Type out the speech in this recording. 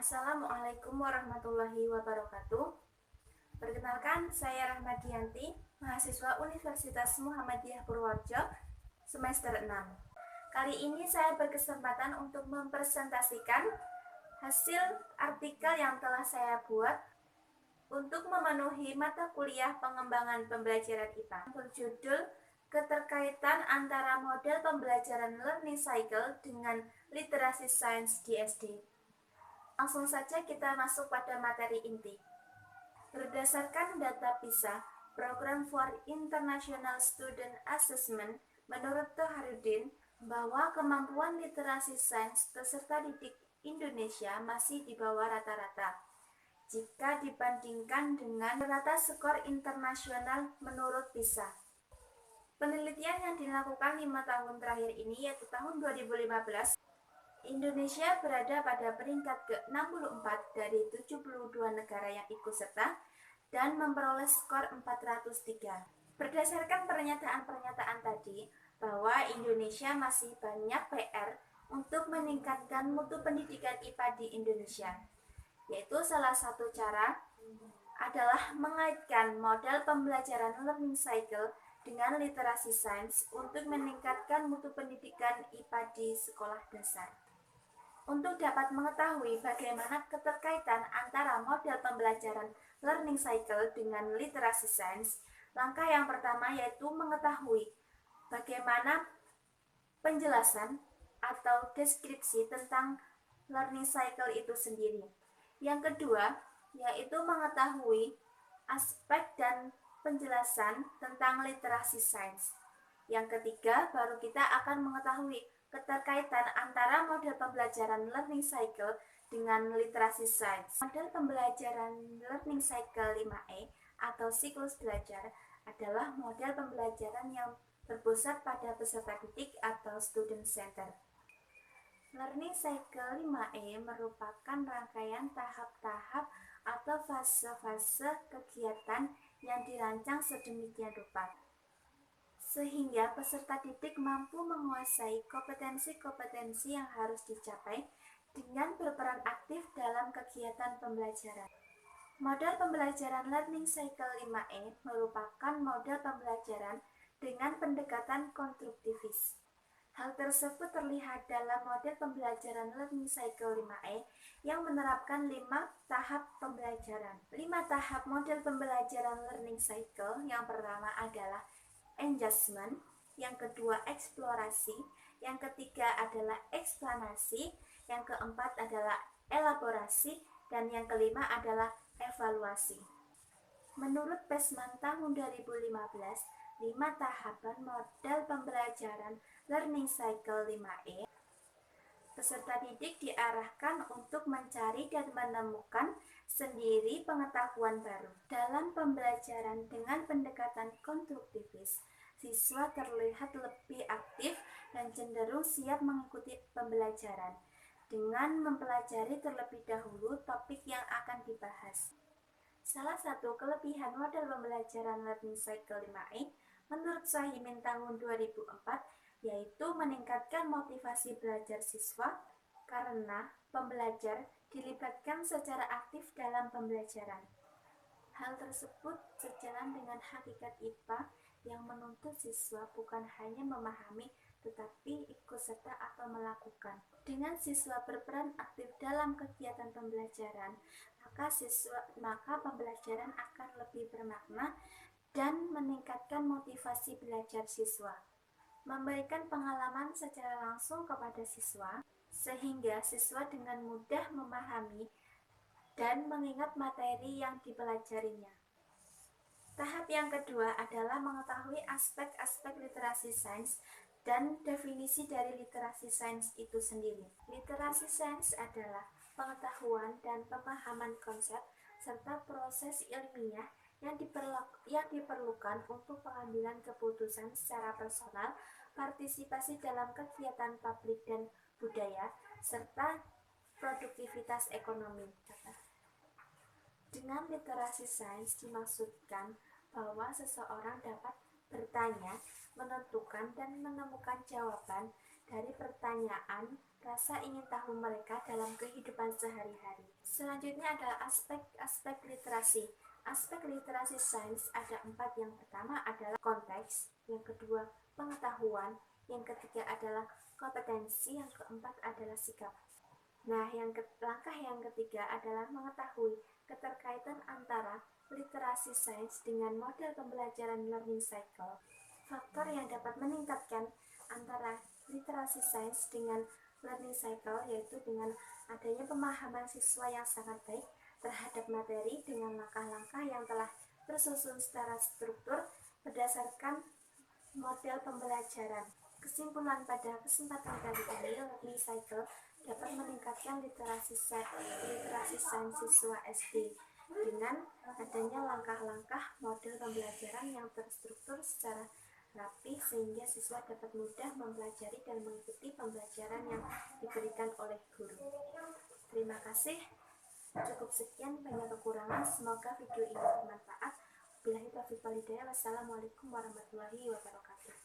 Assalamualaikum warahmatullahi wabarakatuh. Perkenalkan, saya Rahmadianti, mahasiswa Universitas Muhammadiyah Purworejo, semester 6. Kali ini saya berkesempatan untuk mempresentasikan hasil artikel yang telah saya buat untuk memenuhi mata kuliah pengembangan pembelajaran IPA. Berjudul Keterkaitan antara model pembelajaran learning cycle dengan literasi sains di SD. Langsung saja kita masuk pada materi inti. Berdasarkan data PISA, Program for International Student Assessment, menurut Toharudin, bahwa kemampuan literasi sains peserta didik Indonesia masih di bawah rata-rata jika dibandingkan dengan rata skor internasional menurut PISA. Penelitian yang dilakukan 5 tahun terakhir ini, yaitu tahun 2015, Indonesia berada pada peringkat ke-64 dari 72 negara yang ikut serta dan memperoleh skor 403. Berdasarkan pernyataan-pernyataan tadi, bahwa Indonesia masih banyak PR untuk meningkatkan mutu pendidikan IPA di Indonesia, yaitu salah satu cara adalah mengaitkan model pembelajaran learning cycle dengan literasi sains untuk meningkatkan mutu pendidikan IPA di sekolah dasar. Untuk dapat mengetahui bagaimana keterkaitan antara model pembelajaran learning cycle dengan literasi sains, langkah yang pertama yaitu mengetahui bagaimana penjelasan atau deskripsi tentang learning cycle itu sendiri. Yang kedua, yaitu mengetahui aspek dan penjelasan tentang literasi sains. Yang ketiga, baru kita akan mengetahui keterkaitan antara model pembelajaran learning cycle dengan literasi sains. Model pembelajaran learning cycle 5E atau siklus belajar adalah model pembelajaran yang berpusat pada peserta didik atau student center. Learning cycle 5E merupakan rangkaian tahap-tahap atau fase-fase kegiatan yang dirancang sedemikian rupa sehingga peserta didik mampu menguasai kompetensi-kompetensi yang harus dicapai dengan berperan aktif dalam kegiatan pembelajaran. Model pembelajaran learning cycle 5E merupakan model pembelajaran dengan pendekatan konstruktivis. Hal tersebut terlihat dalam model pembelajaran learning cycle 5E yang menerapkan 5 tahap pembelajaran. 5 tahap model pembelajaran learning cycle yang pertama adalah engagement, yang kedua eksplorasi, yang ketiga adalah eksplanasi, yang keempat adalah elaborasi, dan yang kelima adalah evaluasi. Menurut PESMAN tahun 2015, 5 tahapan model pembelajaran learning cycle 5E, peserta didik diarahkan untuk mencari dan menemukan sendiri pengetahuan baru. Dalam pembelajaran dengan pendekatan konstruktivis, siswa terlihat lebih aktif dan cenderung siap mengikuti pembelajaran dengan mempelajari terlebih dahulu topik yang akan dibahas. Salah satu kelebihan model pembelajaran learning cycle 5E menurut Sohimin tahun 2004 yaitu meningkatkan motivasi belajar siswa karena pembelajar dilibatkan secara aktif dalam pembelajaran. Hal tersebut sejalan dengan hakikat IPA yang menuntut siswa bukan hanya memahami tetapi ikut serta atau melakukan. Dengan siswa berperan aktif dalam kegiatan pembelajaran, maka pembelajaran akan lebih bermakna dan meningkatkan motivasi belajar siswa. Memberikan pengalaman secara langsung kepada siswa, sehingga siswa dengan mudah memahami dan mengingat materi yang dipelajarinya. Tahap yang kedua adalah mengetahui aspek-aspek literasi sains dan definisi dari literasi sains itu sendiri. Literasi sains adalah pengetahuan dan pemahaman konsep serta proses ilmiah yang diperlukan untuk pengambilan keputusan secara personal, partisipasi dalam kegiatan publik dan budaya, serta produktivitas ekonomi. Dengan literasi sains dimaksudkan bahwa seseorang dapat bertanya, menentukan, dan menemukan jawaban dari pertanyaan rasa ingin tahu mereka dalam kehidupan sehari-hari. Selanjutnya adalah aspek literasi. Aspek literasi sains ada 4. Yang pertama adalah konteks, yang kedua pengetahuan, yang ketiga adalah kompetensi, yang keempat adalah sikap. Nah, langkah yang ketiga adalah mengetahui keterkaitan antara literasi sains dengan model pembelajaran learning cycle. Faktor yang dapat meningkatkan antara literasi sains dengan learning cycle yaitu dengan adanya pemahaman siswa yang sangat baik terhadap materi dengan langkah-langkah yang telah tersusun secara struktur berdasarkan model pembelajaran. Kesimpulan pada kesempatan kali ini, learning cycle dapat meningkatkan literasi sains siswa SD dengan adanya langkah-langkah model pembelajaran yang terstruktur secara rapi sehingga siswa dapat mudah mempelajari dan mengikuti pembelajaran yang diberikan oleh guru. Terima kasih. Cukup sekian, banyak kekurangan. Semoga video ini bermanfaat. Billahi taufiq wal hidayah. Wassalamualaikum warahmatullahi wabarakatuh.